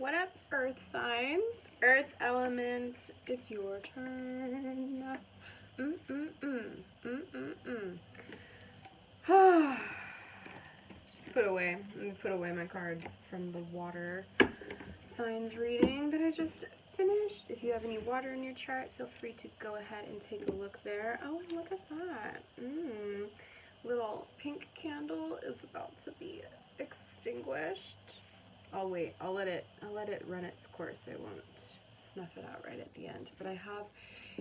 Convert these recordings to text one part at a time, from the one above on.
What up, Earth signs? Earth element, it's your turn. Just let me put away my cards from the water signs reading that I just finished. If you have any water in your chart, feel free to go ahead and take a look there. Oh, and look at that. Little pink candle is about to be extinguished. I'll wait. I'll let it run its course. I won't snuff it out right at the end. But I have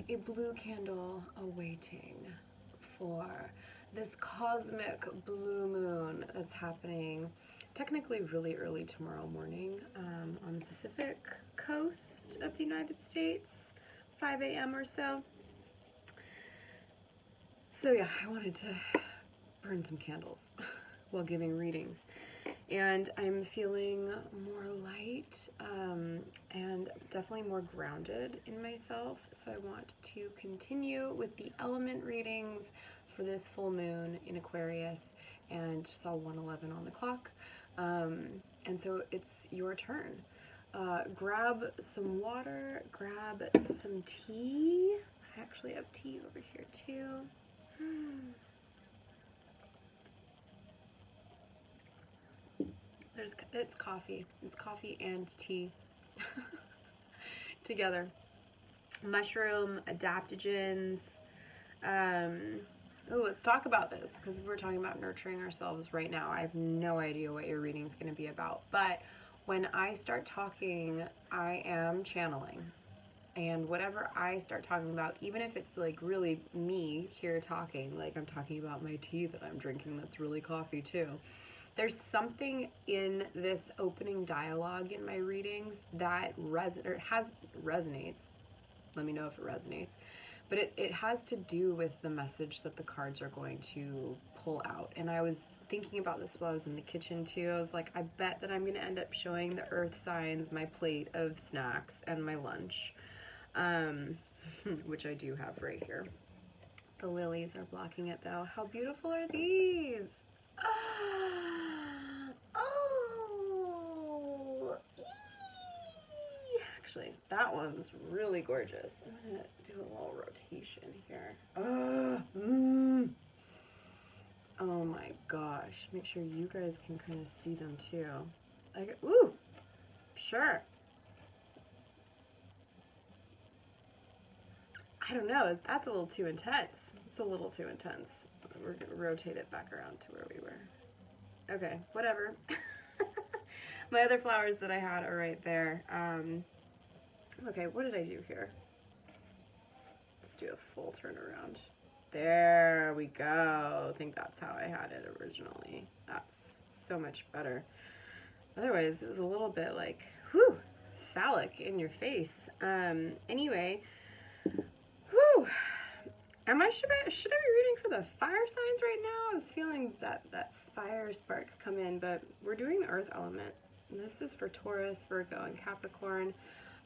a blue candle awaiting for this cosmic blue moon that's happening technically really early tomorrow morning on the Pacific coast of the United States, 5 a.m. or so. So yeah, I wanted to burn some candles while giving readings. And I'm feeling more light and definitely more grounded in myself. So I want to continue with the element readings for this full moon in Aquarius, and saw 1:11 on the clock. And so it's your turn. Grab some water, grab some tea. I actually have tea over here too. It's coffee. It's coffee and tea together. Mushroom adaptogens. Let's talk about this because we're talking about nurturing ourselves right now. I have no idea what your reading is going to be about, but when I start talking, I am channeling. And whatever I start talking about, even if it's like really me here talking, like I'm talking about my tea that I'm drinking that's really coffee too. There's something in this opening dialogue in my readings that resonates. Let me know if it resonates. But it has to do with the message that the cards are going to pull out. And I was thinking about this while I was in the kitchen too. I was like, I bet that I'm going to end up showing the earth signs my plate of snacks and my lunch, which I do have right here. The lilies are blocking it though. How beautiful are these? Actually, that one's really gorgeous. I'm gonna do a little rotation here. Oh my gosh. Make sure you guys can kind of see them too. Like, ooh, sure. I don't know, that's a little too intense. It's a little too intense. We're gonna rotate it back around to where we were. Okay, whatever. My other flowers that I had are right there. Okay, what did I do here? Let's do a full turnaround. There we go. I think that's how I had it originally. That's so much better. Otherwise, it was a little bit like, whew, phallic in your face. Anyway, whew. Should I be reading for the fire signs right now? I was feeling that fire spark come in, but we're doing the earth element. And this is for Taurus, Virgo, and Capricorn.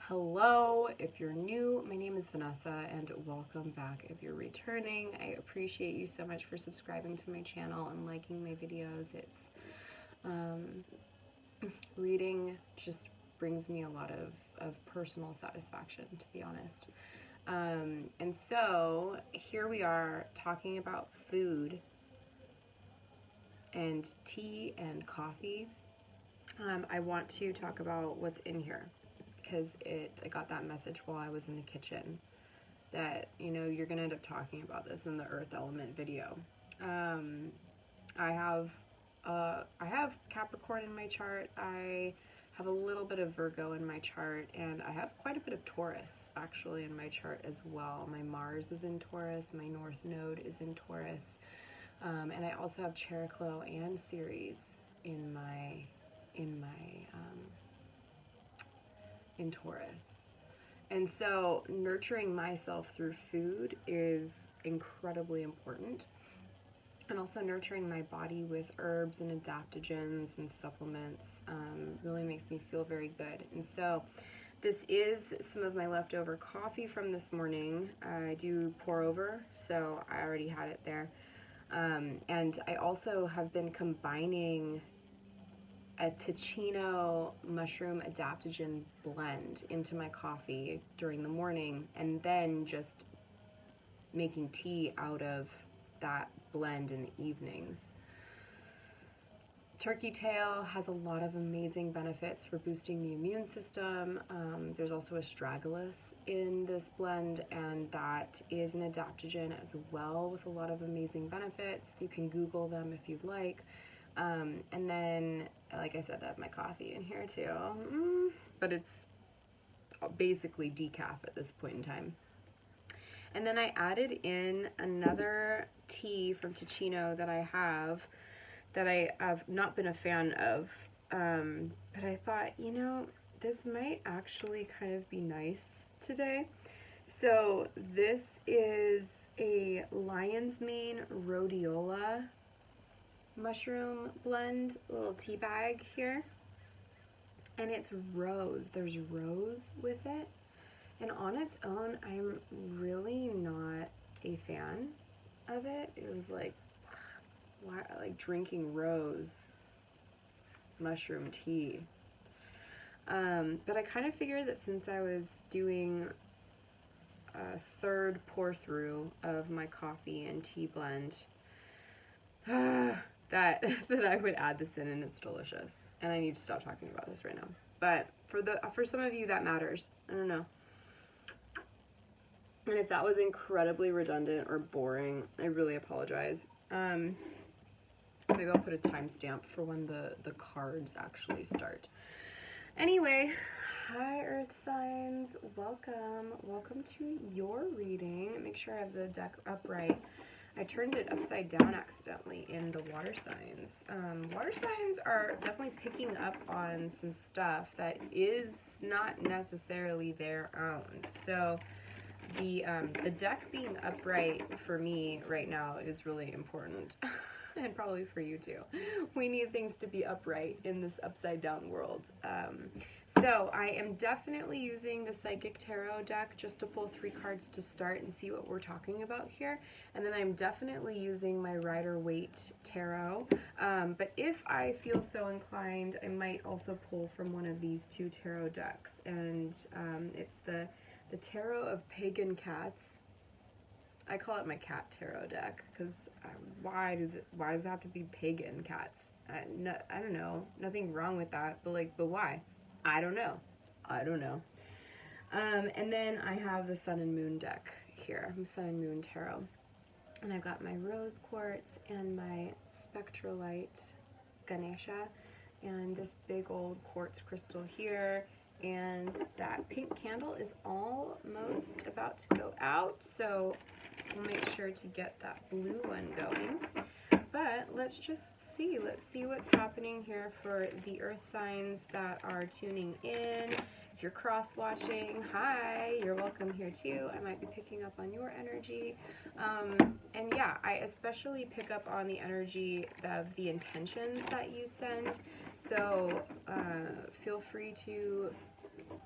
Hello, if you're new, my name is Vanessa, and welcome back if you're returning. I appreciate you so much for subscribing to my channel and liking my videos. It's reading just brings me a lot of personal satisfaction, to be honest. And so here we are talking about food and tea and coffee. I want to talk about what's in here because I got that message while I was in the kitchen that, you know, you're gonna end up talking about this in the earth element video. I have Capricorn in my chart. I have a little bit of Virgo in my chart, and I have quite a bit of Taurus actually in my chart as well. My Mars is in Taurus, my North Node is in Taurus, and I also have Cheriklo and Ceres in Taurus. And so nurturing myself through food is incredibly important. And also nurturing my body with herbs and adaptogens and supplements really makes me feel very good. And so this is some of my leftover coffee from this morning. I do pour over, so I already had it there. And I also have been combining a Ticino mushroom adaptogen blend into my coffee during the morning, and then just making tea out of that blend in the evenings. Turkey tail has a lot of amazing benefits for boosting the immune system. There's also astragalus in this blend, and that is an adaptogen as well with a lot of amazing benefits. You can Google them if you'd like. And then, like I said, I have my coffee in here too. But it's basically decaf at this point in time. And then I added in another tea from Ticino that I have that I have not been a fan of, but I thought, you know, this might actually kind of be nice today. So this is a lion's mane rhodiola mushroom blend, little tea bag here, and it's rose. There's rose with it, and on its own, I'm really not a fan of it. It was like, why, like drinking rose mushroom tea. But I kind of figured that since I was doing a third pour through of my coffee and tea blend, that I would add this in, and it's delicious. And I need to stop talking about this right now. But for some of you that matters. I don't know. And if that was incredibly redundant or boring, I really apologize. Maybe I'll put a timestamp for when the cards actually start. Anyway, hi Earth signs, welcome to your reading. Make sure I have the deck upright. I turned it upside down accidentally in the water signs. Water signs are definitely picking up on some stuff that is not necessarily their own. So the deck being upright for me right now is really important. And probably for you too. We need things to be upright in this upside down world. So I am definitely using the Psychic Tarot deck just to pull 3 cards to start and see what we're talking about here. And then I'm definitely using my Rider-Waite Tarot. But if I feel so inclined, I might also pull from one of these 2 tarot decks. And it's the Tarot of Pagan Cats. I call it my cat tarot deck because why does it have to be pagan cats? No, I don't know. Nothing wrong with that, but why? I don't know. And then I have the Sun and Moon deck here, Sun and Moon Tarot, and I've got my rose quartz and my spectralite Ganesha, and this big old quartz crystal here. And that pink candle is almost about to go out, so we'll make sure to get that blue one going. But let's just see. Let's see what's happening here for the earth signs that are tuning in. If you're cross-watching, hi, you're welcome here too. I might be picking up on your energy. And yeah, I especially pick up on the energy of the intentions that you send. So feel free to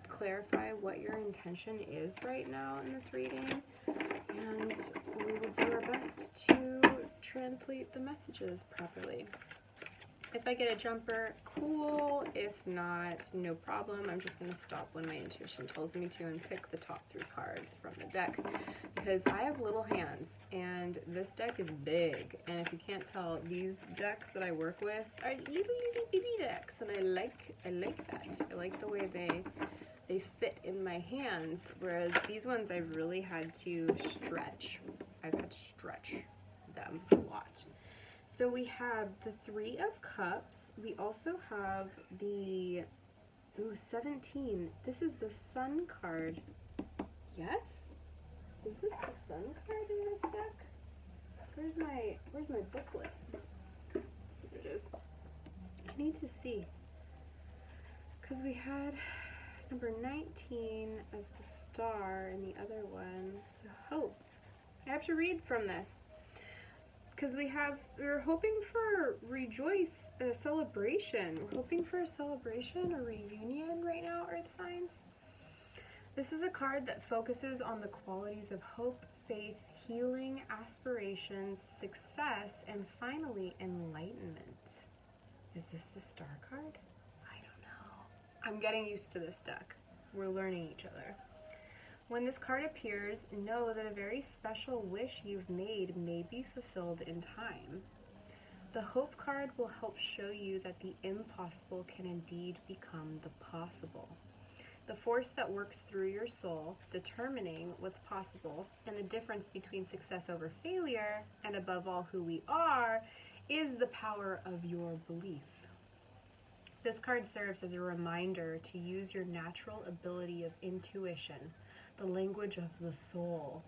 clarify what your intention is right now in this reading, and we will do our best to translate the messages properly. If I get a jumper, cool. If not, no problem. I'm just going to stop when my intuition tells me to and pick the top 3 cards from the deck, because I have little hands and this deck is big. And if you can't tell, these decks that I work with are little bitty decks, and I like that. I like the way they fit in my hands, whereas these ones I've really had to stretch. I've had to stretch them a lot. So we have the 3 of Cups. We also have the 17. This is the Sun card. Yes? Is this the Sun card in this deck? Where's my booklet? Here it is. I need to see. Because we had number 19 as the star and the other one, so hope. I have to read from this. Because we're hoping for rejoice, a celebration. We're hoping for a celebration, a reunion right now, Earth signs. This is a card that focuses on the qualities of hope, faith, healing, aspirations, success, and finally, enlightenment. Is this the Star card? I'm getting used to this deck. We're learning each other. When this card appears, know that a very special wish you've made may be fulfilled in time. The Hope card will help show you that the impossible can indeed become the possible. The force that works through your soul, determining what's possible, and the difference between success over failure, and above all who we are, is the power of your belief. This card serves as a reminder to use your natural ability of intuition, the language of the soul,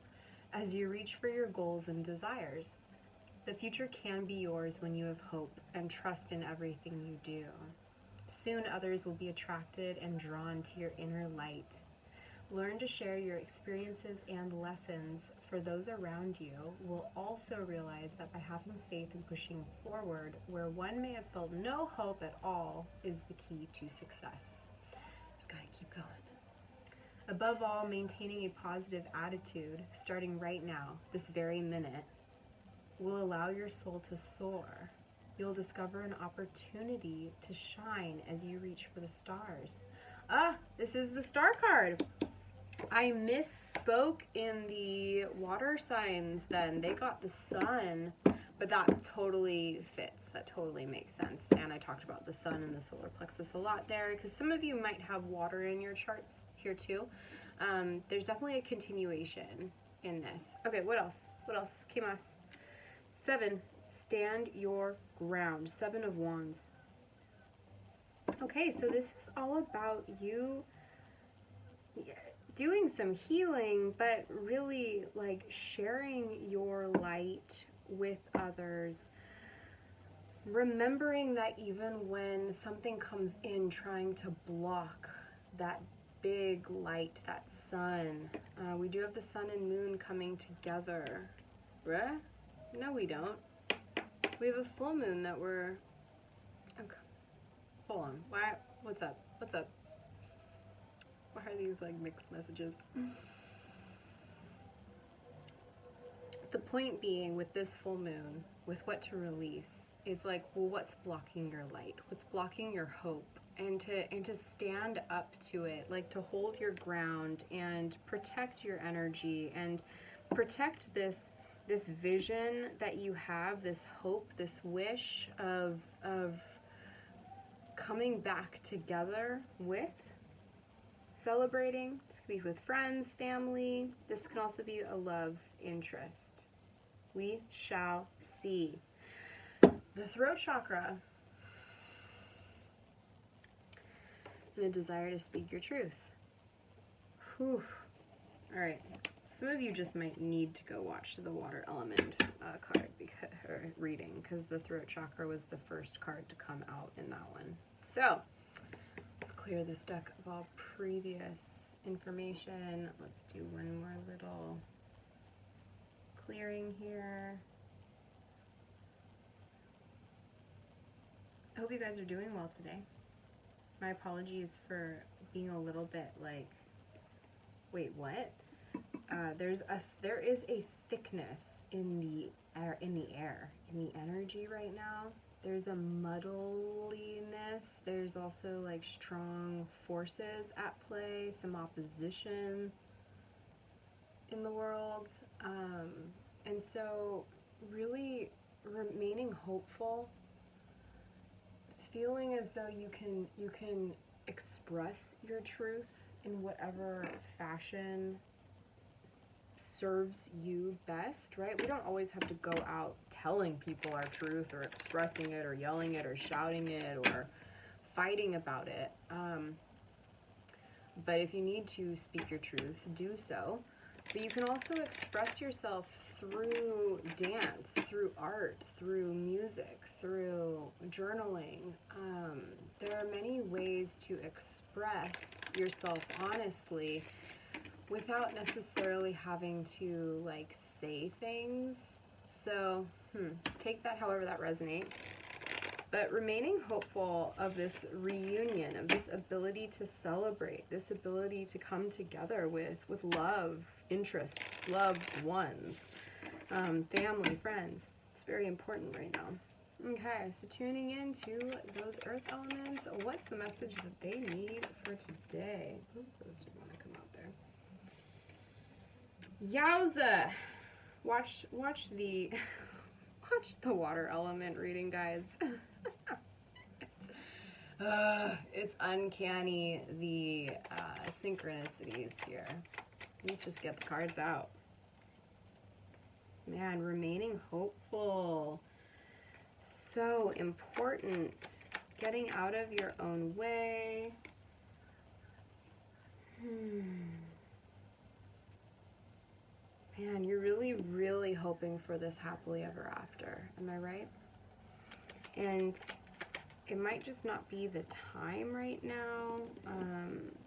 as you reach for your goals and desires. The future can be yours when you have hope and trust in everything you do. Soon others will be attracted and drawn to your inner light. Learn to share your experiences and lessons, for those around you will also realize that by having faith and pushing forward where one may have felt no hope at all is the key to success. Just gotta keep going. Above all, maintaining a positive attitude, starting right now, this very minute, will allow your soul to soar. You'll discover an opportunity to shine as you reach for the stars. Ah, this is the star card. I misspoke in the water signs then. They got the sun, but that totally fits. That totally makes sense. And I talked about the sun and the solar plexus a lot there because some of you might have water in your charts here too. There's definitely a continuation in this. Okay, what else? What else? ¿Qué más? 7. Stand your ground. 7 of Wands. Okay, so this is all about you doing some healing, but really like sharing your light with others. Remembering that even when something comes in trying to block that big light, that sun, we do have the sun and moon coming together. Right? No, we don't. We have a full moon that we're... Okay. Hold on. Why? What's up? What's up? Why are these like mixed messages? The point being with this full moon, with what to release, is like, well, what's blocking your light? What's blocking your hope? And to stand up to it, like to hold your ground and protect your energy and protect this vision that you have, this hope, this wish of coming back together with, celebrating. This could be with friends, family. This can also be a love interest. We shall see. The throat chakra. And a desire to speak your truth. Whew. All right. Some of you just might need to go watch the water element card or reading, because the throat chakra was the first card to come out in that one. So let's clear this deck of all previous information. Let's do one more little clearing here. I hope you guys are doing well today. My apologies for being a little bit like, wait, what? There is a thickness in the air, in the energy right now. There's a muddliness. There's also like strong forces at play, some opposition in the world, and so really remaining hopeful, feeling as though you can express your truth in whatever fashion serves you best, right? We don't always have to go out telling people our truth or expressing it or yelling it or shouting it or fighting about it. But if you need to speak your truth, do so. But you can also express yourself through dance, through art, through music, through journaling. There are many ways to express yourself honestly without necessarily having to like say things. So take that however that resonates. But remaining hopeful of this reunion, of this ability to celebrate, this ability to come together with love, interests, loved ones, family, friends. It's very important right now. Okay, so tuning into those earth elements, what's the message that they need for today? Ooh, those didn't want to come out there. Yowza! Watch the watch the water element reading, guys. It's uncanny, the synchronicities here. Let's just get the cards out. Man, remaining hopeful. So important. Getting out of your own way. Man, you're really, really hoping for this happily ever after. Am I right? And it might just not be the time right now.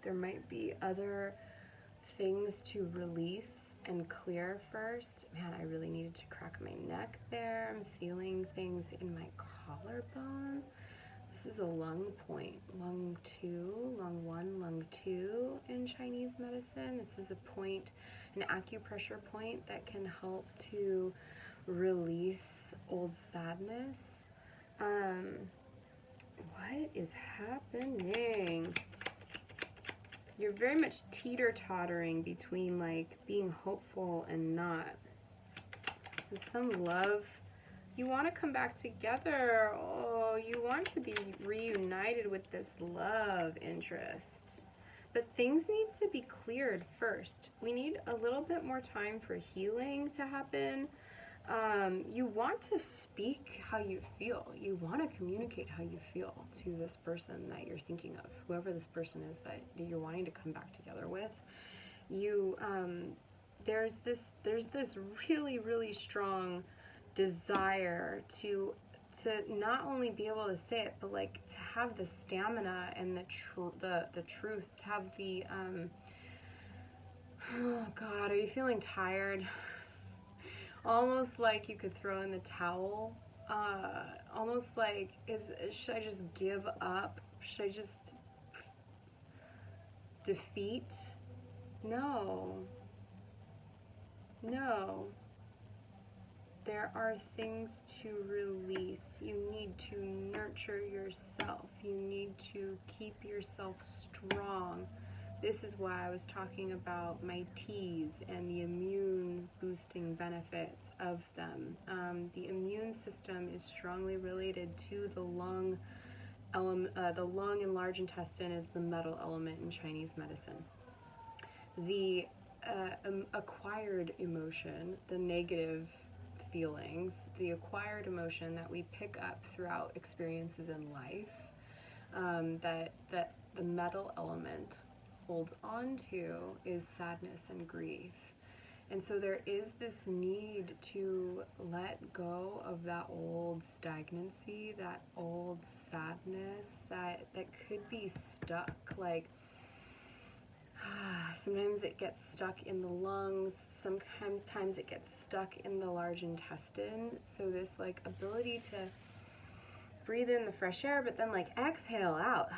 There might be other things to release and clear first. Man, I really needed to crack my neck there. I'm feeling things in my collarbone. This is a lung point, lung 2, lung 1, lung 2 in Chinese medicine. This is a point, an acupressure point that can help to release old sadness. What is happening? You're very much teeter-tottering between like being hopeful and not. There's some love. You want to come back together. Oh, you want to be reunited with this love interest. But things need to be cleared first. We need a little bit more time for healing to happen. You want to speak how you feel. You want to communicate how you feel to this person that you're thinking of, whoever this person is that you're wanting to come back together with. There's this really, really strong desire to not only be able to say it, but like to have the stamina and the truth, to have the oh God, are you feeling tired? Almost like you could throw in the towel. Almost like, should I just give up? Should I just defeat? No. No. There are things to release. You need to nurture yourself. You need to keep yourself strong. This is why I was talking about my teas and the immune boosting benefits of them. The immune system is strongly related to the lung element. The lung and large intestine is the metal element in Chinese medicine. The acquired emotion, the negative feelings, the acquired emotion that we pick up throughout experiences in life, that the metal element holds on to is sadness and grief. And so there is this need to let go of that old stagnancy, that old sadness that could be stuck. Like sometimes it gets stuck in the lungs, sometimes it gets stuck in the large intestine. So this like ability to breathe in the fresh air, but then like exhale out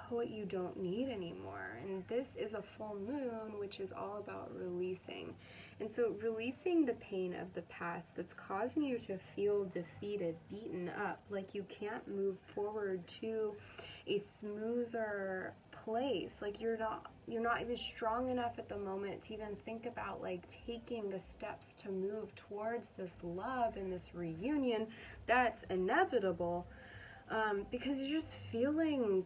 what you don't need anymore. And this is a full moon, which is all about releasing. And so releasing the pain of the past that's causing you to feel defeated, beaten up, like you can't move forward to a smoother place. Like you're not even strong enough at the moment to even think about like taking the steps to move towards this love and this reunion that's inevitable, because you're just feeling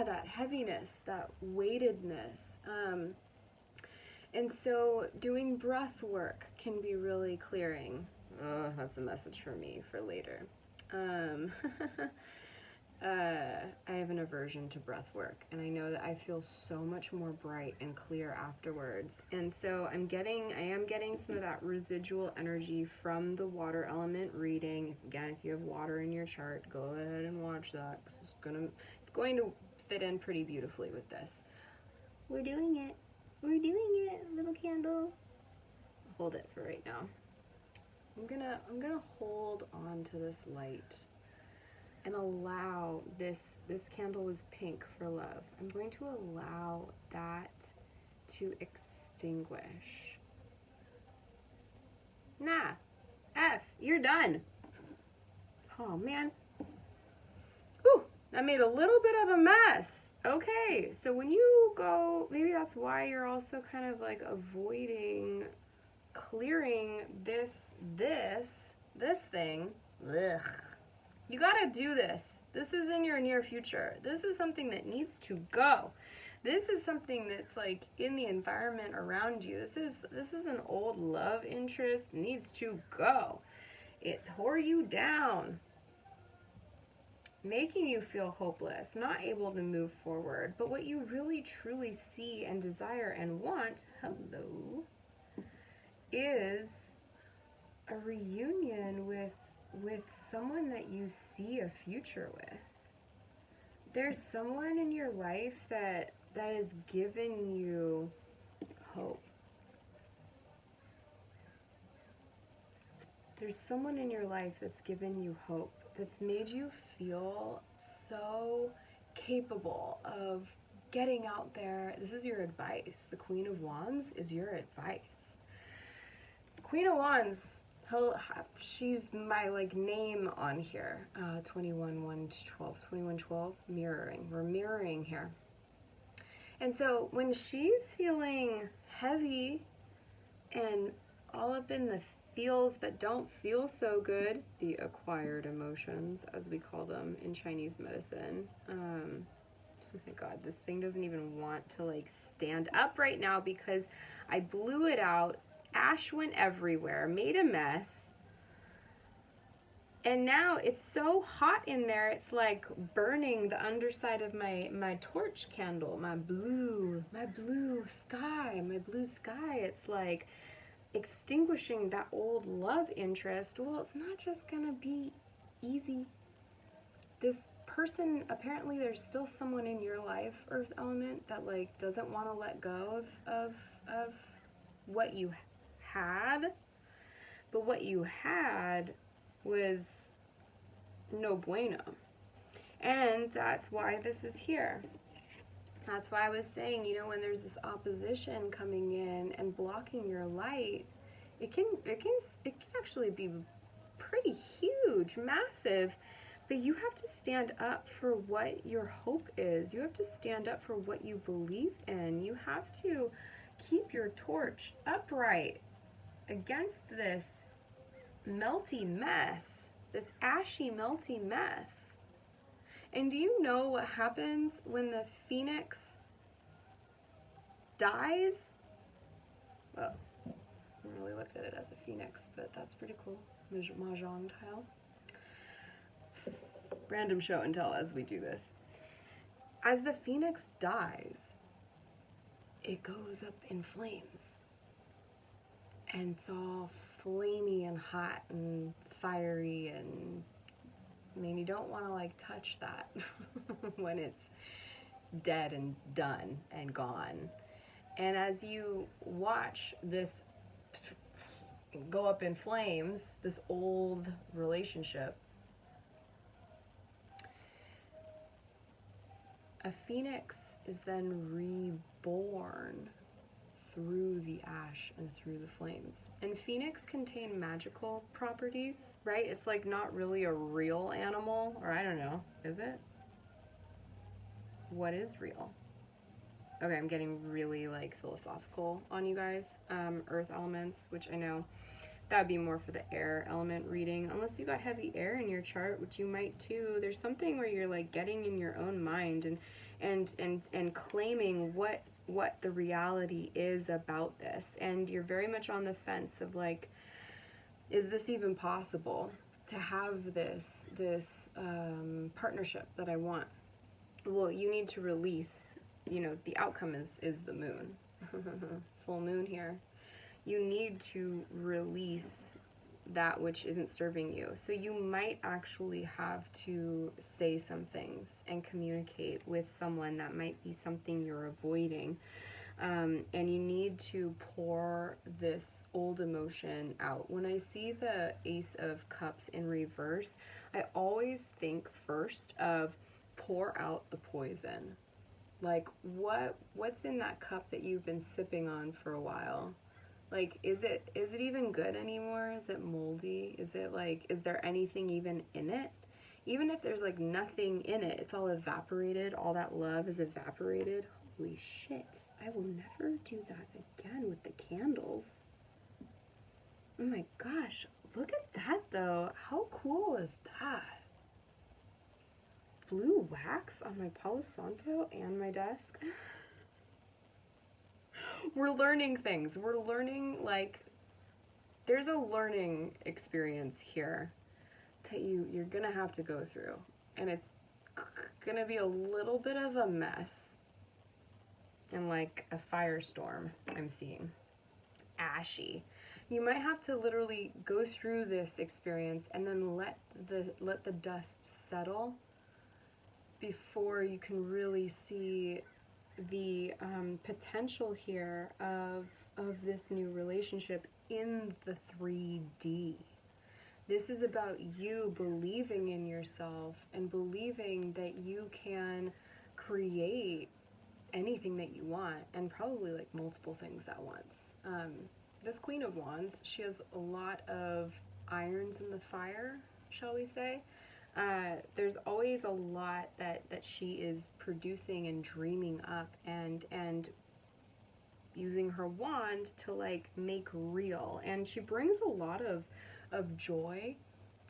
that heaviness, that weightedness. And so doing breath work can be really clearing. That's a message for me for later. I have an aversion to breath work, and I know that I feel so much more bright and clear afterwards. And so I am getting some of that residual energy from the water element reading. Again, if you have water in your chart, go ahead and watch that, because it's going to fit in pretty beautifully with this. We're doing it, little candle. Hold it for right now. I'm gonna hold on to this light and allow this candle was pink for love. I'm going to allow that to extinguish. F, you're done. Oh, man. Ooh, I made a little bit of a mess. Okay, so when you go, maybe that's why you're also kind of like avoiding clearing this thing. Ugh. You gotta do this. This is in your near future. This is something that needs to go. This is something that's like in the environment around you. This is an old love interest, needs to go. It tore you down, making you feel hopeless, not able to move forward. But what you really truly see and desire and want, hello, is a reunion with someone that you see a future with. There's someone in your life that is giving you hope. There's someone in your life that's given you hope, that's made you feel so capable of getting out there. This is your advice. The Queen of Wands is your advice. Queen of Wands, she's my like name on here. 21, 1 to 12, 21, 12, mirroring. We're mirroring here. And so when she's feeling heavy and all up in the feels that don't feel so good, the acquired emotions, as we call them in Chinese medicine. Oh my God, this thing doesn't even want to like stand up right now because I blew it out. Ash went everywhere, made a mess. And now it's so hot in there, it's like burning the underside of my torch candle, my blue sky. It's like extinguishing that old love interest. Well, it's not just gonna be easy. This person, apparently there's still someone in your life, Earth element, that like doesn't want to let go of what you had. But what you had was no bueno. And that's why this is here. That's why I was saying, you know, when there's this opposition coming in and blocking your light, it can actually be pretty huge, massive. But you have to stand up for what your hope is. You have to stand up for what you believe in. You have to keep your torch upright against this melty mess, this ashy, melty mess. And do you know what happens when the phoenix dies? Well, I haven't really looked at it as a phoenix, but that's pretty cool. Mahjong tile. Random show and tell as we do this. As the phoenix dies, it goes up in flames. And it's all flamey and hot and fiery, and I mean, you don't want to like touch that when it's dead and done and gone. And as you watch this go up in flames, this old relationship, a phoenix is then reborn through the ash and through the flames. And phoenix contain magical properties, right? It's like not really a real animal, or I don't know, is it? What is real? Okay, I'm getting really like philosophical on you guys. Earth elements, which I know that would be more for the air element reading, unless you got heavy air in your chart, which you might too. There's something where you're like getting in your own mind and claiming what the reality is about this, and you're very much on the fence of like, is this even possible to have this partnership that I want? Well, you need to release, you know, the outcome is the moon. Full moon here. You need to release that which isn't serving you. So you might actually have to say some things and communicate with someone that might be something you're avoiding. And you need to pour this old emotion out. When I see the Ace of Cups in reverse, I always think first of pour out the poison. Like what's in that cup that you've been sipping on for a while? Like, is it even good anymore? Is it moldy? Is it like, is there anything even in it? Even if there's like nothing in it, it's all evaporated. All that love is evaporated. Holy shit. I will never do that again with the candles. Oh my gosh. Look at that though. How cool is that? Blue wax on my Palo Santo and my desk. We're learning things. We're learning, like, there's a learning experience here that you're gonna have to go through, and it's gonna be a little bit of a mess and like a firestorm. I'm seeing ashy. You might have to literally go through this experience and then let the dust settle before you can really see the potential here of this new relationship in the 3D. This is about you believing in yourself and believing that you can create anything that you want, and probably like multiple things at once. This Queen of Wands, she has a lot of irons in the fire, shall we say. There's always a lot that she is producing and dreaming up and using her wand to like make real. And she brings a lot of joy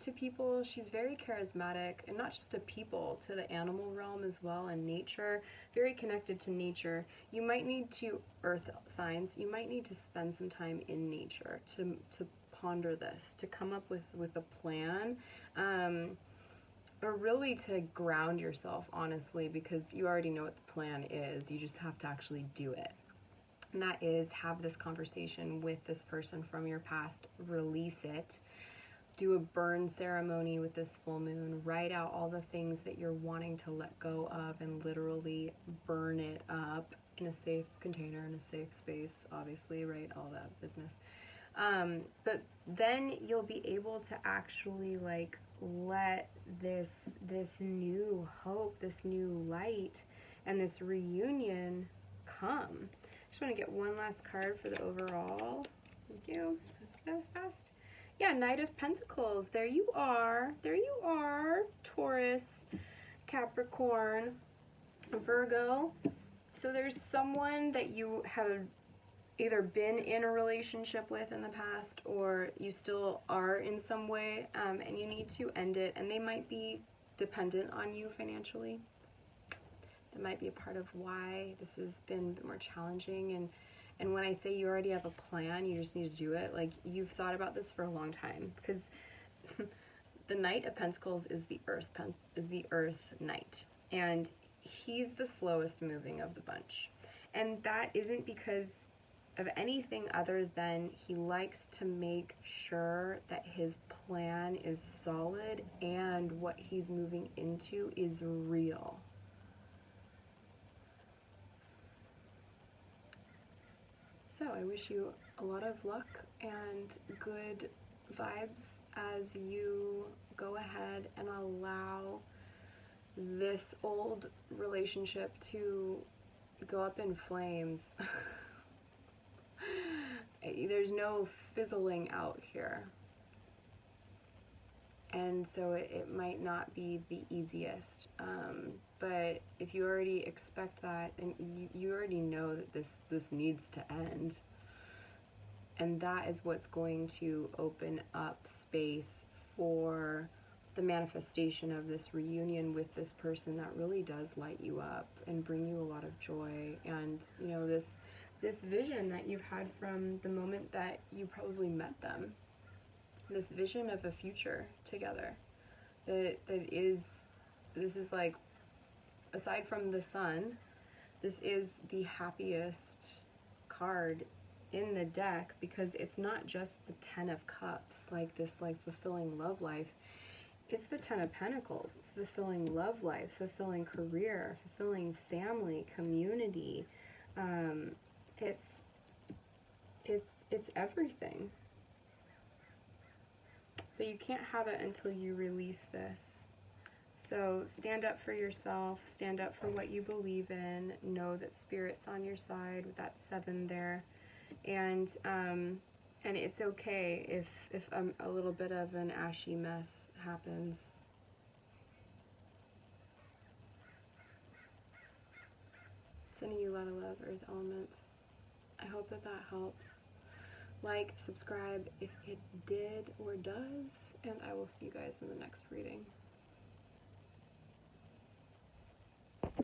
to people. She's very charismatic, and not just to people, to the animal realm as well, and nature, very connected to nature. You might need to, earth signs, you might need to spend some time in nature to ponder this, to come up with a plan, or really to ground yourself, honestly, because you already know what the plan is. You just have to actually do it. And that is, have this conversation with this person from your past, release it, do a burn ceremony with this full moon, write out all the things that you're wanting to let go of, and literally burn it up in a safe container, in a safe space, obviously, right? All that business. But then you'll be able to actually like let this new hope, this new light, and this reunion come. Just want to get one last card for the overall. Thank you. Let's go fast. Yeah, Knight of Pentacles. There you are. There you are. Taurus, Capricorn, Virgo. So there's someone that you have either been in a relationship with in the past, or you still are in some way, and you need to end it, and they might be dependent on you financially. That might be a part of why this has been more challenging. And when I say you already have a plan, you just need to do it. Like, you've thought about this for a long time, because the Knight of Pentacles is the Earth Knight, and he's the slowest moving of the bunch. And that isn't because of anything other than he likes to make sure that his plan is solid and what he's moving into is real. So I wish you a lot of luck and good vibes as you go ahead and allow this old relationship to go up in flames. There's no fizzling out here. And so it might not be the easiest. But if you already expect that, and you already know that this needs to end, and that is what's going to open up space for the manifestation of this reunion with this person that really does light you up and bring you a lot of joy. And, you know, this vision that you've had from the moment that you probably met them, this vision of a future together, this is like, aside from the sun, this is the happiest card in the deck, because it's not just the 10 of Cups, like this like fulfilling love life. It's the 10 of Pentacles. It's fulfilling love life, fulfilling career, fulfilling family, community. It's everything. But you can't have it until you release this. So stand up for yourself, stand up for what you believe in, know that Spirit's on your side with that 7 there. And it's okay if a little bit of an ashy mess happens. Sending you a lot of love, Earth Elements. I hope that helps. Like, subscribe if it did or does, and I will see you guys in the next reading.